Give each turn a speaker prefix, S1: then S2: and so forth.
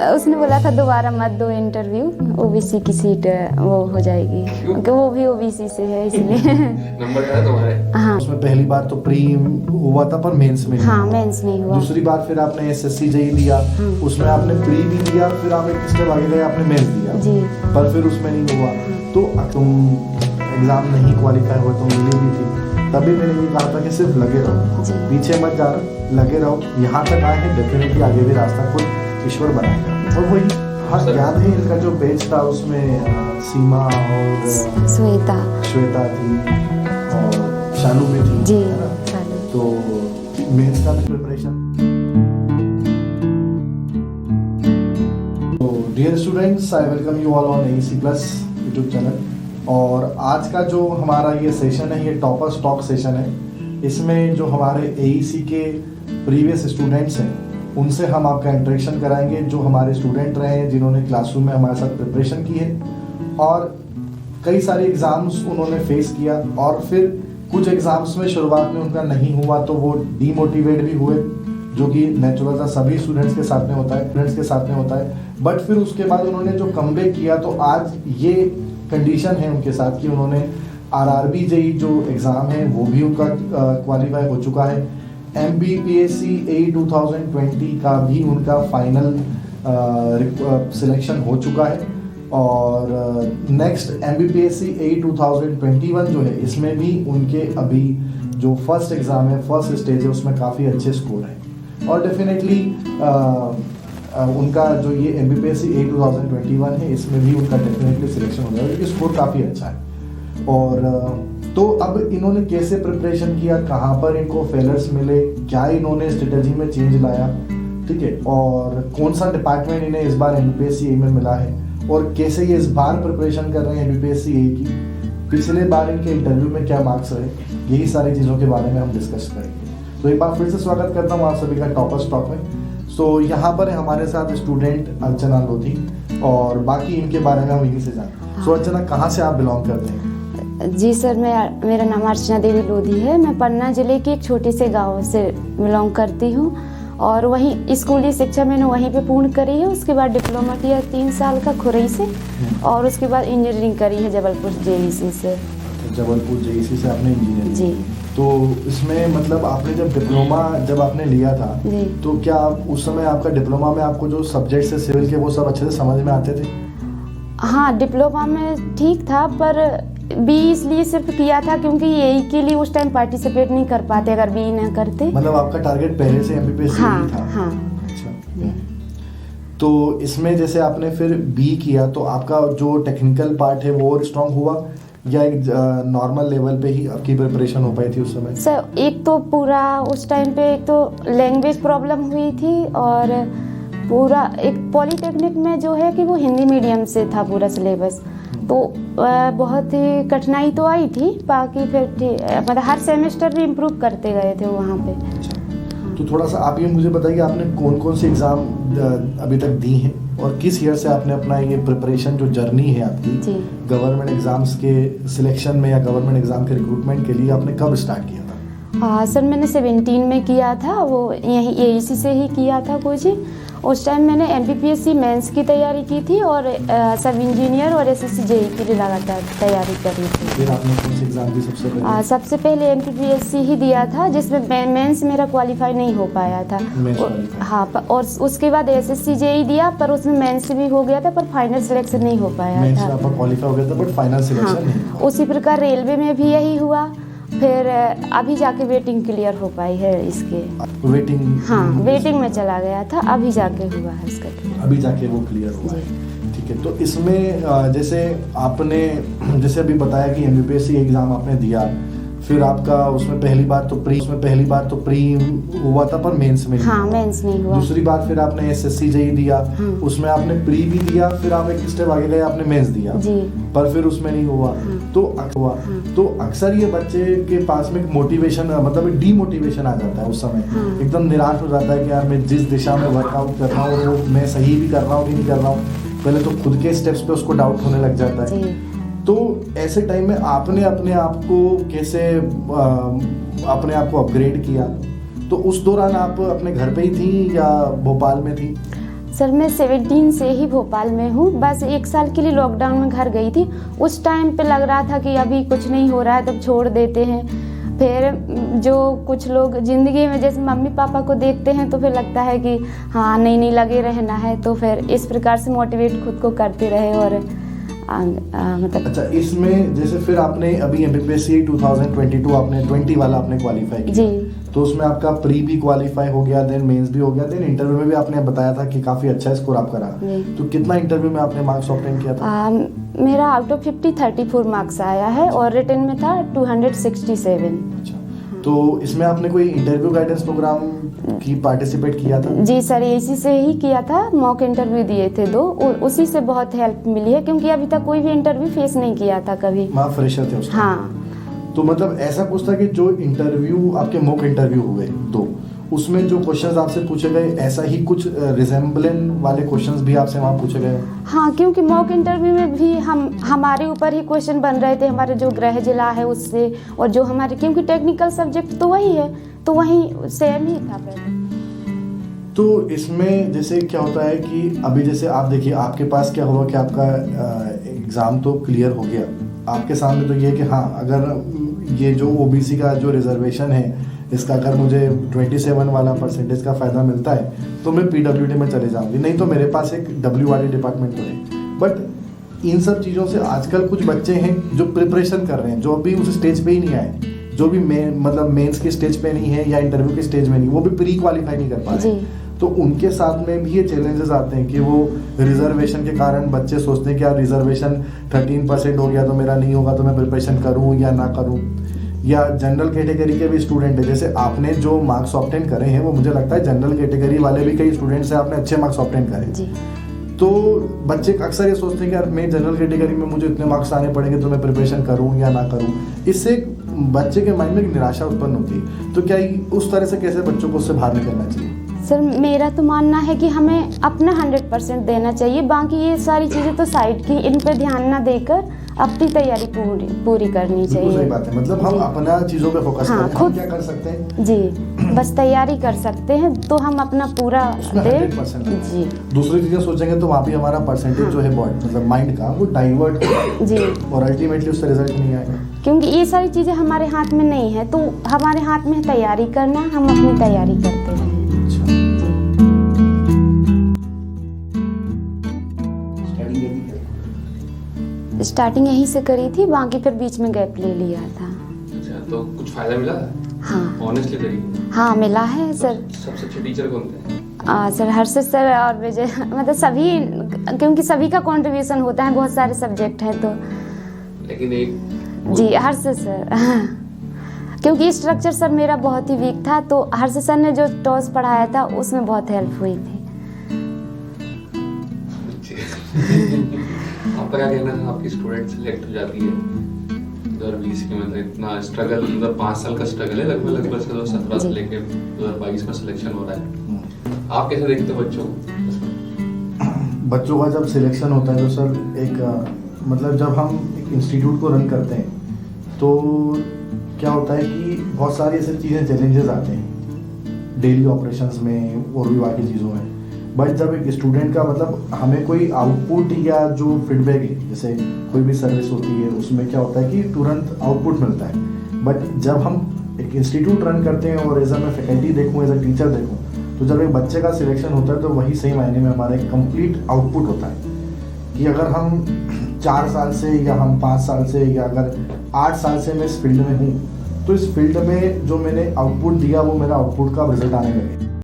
S1: उसने बोला था दोबारा मत दो इंटरव्यू, ओबीसी की सीट वो हो जाएगी क्योंकि वो भी ओबीसी से है इसलिए।
S2: नंबर क्या है तुम्हारे?
S1: हाँ
S3: उसमें पहली बार तो प्री हुआ था पर मेंस में नहीं
S1: हाँ
S3: हुआ।
S1: मेंस नहीं हुआ।
S3: दूसरी बार फिर आपने एसएससी जेई दिया, उसमें आपने प्री भी दिया, फिर आप एक स्टेप आगे गए आपने मेंस दिया
S1: जी।
S3: पर फिर उसमें नहीं हुआ। तो तुम एग्जाम नहीं क्वालिफाई हुआ, तुम मिली भी थी, तभी मैंने ये कहा था कि सिर्फ लगे रहो,
S1: जी।
S3: पीछे मत जाना, लगे रहो। यहाँ तक आए हैं, डेफिनेटली आगे भी रास्ता खुद ईश्वर बनाएगा। और वही हाँ याद है इनका जो पेज था उसमें सीमा और
S1: श्वेता
S3: थी और शालू भी थी,
S1: जी
S3: है ना?
S1: शालू।
S3: तो मेंस का भी प्रिपरेशन। तो dear students, I welcome you all on AEC plus YouTube channel. और आज का जो हमारा ये सेशन है, ये टॉपर्स टॉक सेशन है। इसमें जो हमारे AEC के प्रीवियस स्टूडेंट्स हैं उनसे हम आपका इंटरेक्शन कराएंगे, जो हमारे स्टूडेंट रहे हैं जिन्होंने क्लासरूम में हमारे साथ प्रिपरेशन की है और कई सारे एग्ज़ाम्स उन्होंने फेस किया और फिर कुछ एग्ज़ाम्स में शुरुआत में उनका नहीं हुआ तो वो डीमोटिवेट भी हुए, जो कि नेचुरल था, सभी स्टूडेंट्स के साथ में होता है। बट फिर उसके बाद उन्होंने जो कमबैक किया तो आज ये कंडीशन है उनके साथ कि उन्होंने RRB जेई जो एग्ज़ाम है वो भी उनका क्वालिफाई हो चुका है। MBPSC AE 2020 का भी उनका फाइनल सिलेक्शन हो चुका है और नेक्स्ट MBPSC AE 2021 जो है इसमें भी उनके अभी जो फर्स्ट एग्ज़ाम है, फर्स्ट स्टेज है, उसमें काफ़ी अच्छे स्कोर हैं और डेफिनेटली उनका जो ये MBPSC AE 2021 है इसमें भी उनका डेफिनेटली सिलेक्शन हो जाएगा क्योंकि स्कोर काफ़ी अच्छा है। और तो अब इन्होंने कैसे प्रिपरेशन किया, कहाँ पर इनको फेलर्स मिले, क्या इन्होंने स्ट्रेटजी में चेंज लाया, ठीक है, और कौन सा डिपार्टमेंट इन्हें इस बार MBPSC AE में मिला है और कैसे ये इस बार प्रिपरेशन कर रहे हैं MBPSC AE की, पिछले बार इनके इंटरव्यू में क्या मार्क्स रहे, यही सारी चीज़ों के बारे में हम डिस्कस करेंगे। तो एक बार फिर से स्वागत करता हूँ आप सभी का टॉपर्स टॉक में। सो यहाँ पर है हमारे साथ स्टूडेंट अर्चना लोधी और बाकी इनके बारे में हम यहीं से जानें। सो अर्चना, कहाँ से आप बिलोंग करते हैं?
S1: जी सर, मेरा नाम अर्चना देवी लोधी है। मैं पन्ना जिले के एक छोटे से गांव से बिलोंग करती हूँ और वहीं स्कूली शिक्षा मैंने वहीं पे पूर्ण करी है। उसके बाद डिप्लोमा किया 3 साल का खुरई से और उसके बाद इंजीनियरिंग करी है जबलपुर JEC से।
S3: जबलपुर JEC से आपने इंजीनियरिंग
S1: जी।
S3: तो इसमें मतलब आपने जब डिप्लोमा जब आपने लिया था
S1: जी।
S3: तो क्या उस समय आपका डिप्लोमा में आपको जो सब्जेक्ट्स है सिविल के वो सब अच्छे से समझ में आते थे?
S1: हाँ, डिप्लोमा में ठीक था पर बी इसलिए सिर्फ किया था क्योंकि यही के लिए उस टाइम पार्टिसिपेट नहीं कर पाते अगर बी ना करते।
S3: मतलब आपका टारगेट पहले से MBPSC
S1: हाँ,
S3: था?
S1: हाँ।
S3: अच्छा। तो इसमें जैसे आपने फिर बी किया तो आपका जो टेक्निकल पार्ट है वो और स्ट्रांग हुआ या एक नॉर्मल लेवल पे ही आपकी प्रिपरेशन हो पाई थी उस समय?
S1: सर, एक तो पूरा उस टाइम पे एक तो लैंग्वेज प्रॉब्लम हुई थी और पूरा एक पॉलीटेक्निक में जो है कि वो हिंदी मीडियम से था पूरा सिलेबस, तो बहुत ही कठिनाई तो आई थी। बाकी फिर मतलब हर सेमेस्टर भी इम्प्रूव करते गए थे वहाँ पे।
S3: तो थोड़ा सा आप ये मुझे बताइए आपने कौन कौन से एग्ज़ाम अभी तक दी हैं और किस ईयर से आपने अपना ये प्रिपरेशन जो जर्नी है आपकी गवर्नमेंट एग्ज़ाम्स के सिलेक्शन में या गवर्नमेंट एग्ज़ाम के रिक्रूटमेंट के लिए आपने कब स्टार्ट किया था?
S1: हाँ सर, मैंने 17 में किया था, वो यही AEC से ही किया था कोचिंग। उस टाइम मैंने MBPSC मेंस की तैयारी की थी और सब इंजीनियर और SSC JEE की भी लगातार तैयारी करी थी।
S3: फिर आपने कौन से एग्ज़ाम दी सबसे पहले?
S1: सबसे पहले MBPSC ही दिया था जिसमें मेंस मेरा क्वालिफाई नहीं हो पाया था। हाँ, और उसके बाद SSC JEE दिया पर उसमें मेंस भी हो गया था पर फाइनल सिलेक्शन नहीं हो पाया था।
S3: आपका क्वालिफाई हो गया था बट फाइनल सिलेक्शन नहीं हुआ।
S1: उसी प्रकार रेलवे में भी यही हुआ, फिर अभी जाके वेटिंग क्लियर हो पाई है इसके।
S3: वेटिंग?
S1: हाँ, वेटिंग में चला गया था, अभी जाके हुआ है इसका क्लियर।
S3: अभी जाके वो क्लियर हुआ है, ठीक है। तो इसमें जैसे आपने जैसे अभी बताया कि MBPSC एग्ज़ाम आपने दिया, फिर आपका उसमें पहली बार तो प्री हुआ था पर मेंस में
S1: हाँ, मेंस नहीं हुआ।
S3: दूसरी बार फिर आपने SSC JEE दिया, उसमें आपने प्री भी दिया, फिर आप एक स्टेप आगे गए आपने मेंस दिया
S1: जी, पर
S3: फिर उसमें नहीं हुआ। तो अक्सर ये बच्चे के पास में मोटिवेशन मतलब एक डीमोटिवेशन आ जाता है उस समय, एकदम निराश हो जाता है कि यार मैं जिस दिशा में वर्कआउट कर रहा हूँ वो मैं सही भी कर रहा हूँ कि नहीं कर रहा हूँ। पहले तो खुद के स्टेप्स पे उसको डाउट होने लग जाता है। तो ऐसे टाइम में आपने अपने आप को कैसे अपने आप को अपग्रेड किया? तो उस दौरान आप अपने घर पे ही थी या भोपाल में थी?
S1: सर मैं 17 से ही भोपाल में हूँ, बस 1 साल के लिए लॉकडाउन में घर गई थी। उस टाइम पे लग रहा था कि अभी कुछ नहीं हो रहा है, तब छोड़ देते हैं। फिर जो कुछ लोग ज़िंदगी में जैसे मम्मी पापा को देखते हैं तो फिर लगता है कि हाँ नहीं लगे रहना है, तो फिर इस प्रकार से मोटिवेट खुद को करते रहे। और मतलब
S3: अच्छा, इसमें जैसे फिर आपने अभी MPPSC 2022 आपने 20 वाला आपने क्वालिफाई किया,
S1: जी,
S3: तो उसमें आपका प्री भी क्वालिफाई हो गया, देन मेंस भी हो गया, देन इंटरव्यू में भी आपने बताया था कि काफ़ी अच्छा स्कोर आपका रहा। तो कितना इंटरव्यू में आपने मार्क्स ऑब्टेन किया था?
S1: मेरा आउट ऑफ 50 34 मार्क्स आया है और रिटन में था 267।
S3: अच्छा, तो इसमें आपने कोई इंटरव्यू गाइडेंस प्रोग्राम की पार्टिसिपेट किया था?
S1: जी सर, इसी से ही किया था। मॉक इंटरव्यू दिए थे 2, उसी से बहुत हेल्प मिली है, क्योंकि अभी तक कोई भी इंटरव्यू फेस नहीं किया था कभी।
S3: आप फ्रेशर थे उसमें?
S1: हाँ।
S3: तो मतलब ऐसा कुछ था कि जो इंटरव्यू आपके मॉक इंटरव्यू हुए 2, उसमें जो क्वेश्चंस आपसे पूछे गए, ऐसा ही कुछ रिजेम्बलेंट वाले क्वेश्चंस भी आपसे वहाँ पूछे गए?
S1: हाँ, क्योंकि मॉक इंटरव्यू में भी हमारे ऊपर ही क्वेश्चन बन रहे थे, हमारे जो गृह जिला है उससे, और जो हमारे, क्योंकि टेक्निकल सब्जेक्ट तो वही है, तो वही सेम ही था पहले।
S3: तो इसमें जैसे क्या होता है कि अभी जैसे आप देखिए, आपके पास क्या हुआ कि आपका एग्ज़ाम तो क्लियर हो गया, आपके सामने तो ये है कि हाँ, अगर ये जो OBC का जो रिजर्वेशन है इसका अगर मुझे 27 वाला परसेंटेज का फ़ायदा मिलता है तो मैं PWD में चले जाऊंगी, नहीं तो मेरे पास एक WRD डिपार्टमेंट तो है। बट इन सब चीज़ों से आजकल कुछ बच्चे हैं जो प्रिपरेशन कर रहे हैं, जो अभी उस स्टेज पे ही नहीं आए, जो भी मतलब मेंस की स्टेज पे नहीं है या इंटरव्यू की स्टेज में नहीं, वो भी प्री क्वालिफाई नहीं कर पा रहे। तो उनके साथ में भी ये चैलेंजेस आते हैं कि वो रिजर्वेशन के कारण बच्चे सोचते हैं कि यार रिजर्वेशन 13% हो गया तो मेरा नहीं होगा, तो मैं प्रिपरेशन करूँ या ना करूँ। या जनरल कैटेगरी के भी स्टूडेंट है, जैसे आपने जो मार्क्स ऑब्टेन करे हैं वो मुझे लगता है जनरल कैटेगरी वाले भी कई स्टूडेंट्स हैं, आपने अच्छे मार्क्स ऑब्टेन करे। तो बच्चे अक्सर ये सोचते हैं कि यार मैं जनरल कैटेगरी में मुझे इतने मार्क्स आने पड़ेंगे तो मैं प्रिपरेशन करूँ या ना करूँ। इससे बच्चे के माइंड में एक निराशा उत्पन्न होती है। तो क्या उस तरह से कैसे बच्चों को उससे बाहर निकलना चाहिए?
S1: सर मेरा तो मानना है कि हमें अपना 100% देना चाहिए, बाकी ये सारी चीज़ें तो साइड की, इन पे ध्यान ना देकर अपनी तैयारी पूरी करनी चाहिए।
S3: सही बात है, मतलब हम अपना चीज़ों पे फोकस करें। हम क्या कर सकते हैं?
S1: जी, बस तैयारी कर सकते हैं, तो हम अपना पूरा दे।
S3: 100%
S1: जी,
S3: दूसरी चीज़ें सोचेंगे तो वहाँ भी हमारा परसेंटेज जो है बहुत मतलब माइंड का वो डाइवर्ट होगा
S1: जी,
S3: और अल्टीमेटली उससे रिजल्ट नहीं आएगा।
S1: क्योंकि ये सारी चीज़ें हमारे हाथ में नहीं है, तो हमारे हाथ में तैयारी करना, हम अपनी तैयारी करते हैं। स्टार्टिंग यहीं से करी थी, बाकी फिर बीच में गैप ले लिया था।
S2: अच्छा, तो कुछ फायदा मिला?
S1: हाँ,
S2: ऑनेस्टली करी?
S1: हाँ मिला है सर।
S2: सबसे अच्छे टीचर कौन थे?
S1: सर हर्षित सर और विजय, मतलब सभी, क्योंकि सभी का कंट्रीब्यूशन होता है, बहुत सारे सब्जेक्ट हैं तो।
S2: लेकिन एक
S1: जी हर्षित सर, क्योंकि स्ट्रक्चर सर मेरा बहुत ही वीक था, तो हर्षित सर ने जो टॉस पढ़ाया था उसमें बहुत हेल्प हुई थी।
S2: आपका क्या कहना है? आपकी स्टूडेंट सिलेक्ट हो जाती है 2020 की, मतलब इतना स्ट्रगल, मतलब 5 साल का स्ट्रगल है लगभग 2017 से लेके 2022 का सिलेक्शन हो रहा है। आप कैसे देखते हो बच्चों को?
S3: बच्चों का जब सिलेक्शन होता है तो सर एक मतलब जब हम एक इंस्टीट्यूट को रन करते हैं तो क्या होता है कि बहुत सारी ऐसी चीज़ें चैलेंजेस आते हैं डेली ऑपरेशंस में और भी बाकी चीज़ों में। बट जब एक स्टूडेंट का मतलब हमें कोई आउटपुट या जो फीडबैक है, जैसे कोई भी सर्विस होती है उसमें क्या होता है कि तुरंत आउटपुट मिलता है। बट जब हम एक इंस्टीट्यूट रन करते हैं और एज अ मैं फैकल्टी देखूँ, एज अ टीचर देखूँ, तो जब एक बच्चे का सिलेक्शन होता है तो वही सही मायने में हमारा एक कंप्लीट आउटपुट होता है। कि अगर हम 4 साल से या हम 5 साल से या अगर 8 साल से मैं इस फील्ड में हूँ, तो इस फील्ड में जो मैंने आउटपुट दिया वो मेरा आउटपुट का रिजल्ट आने लगे।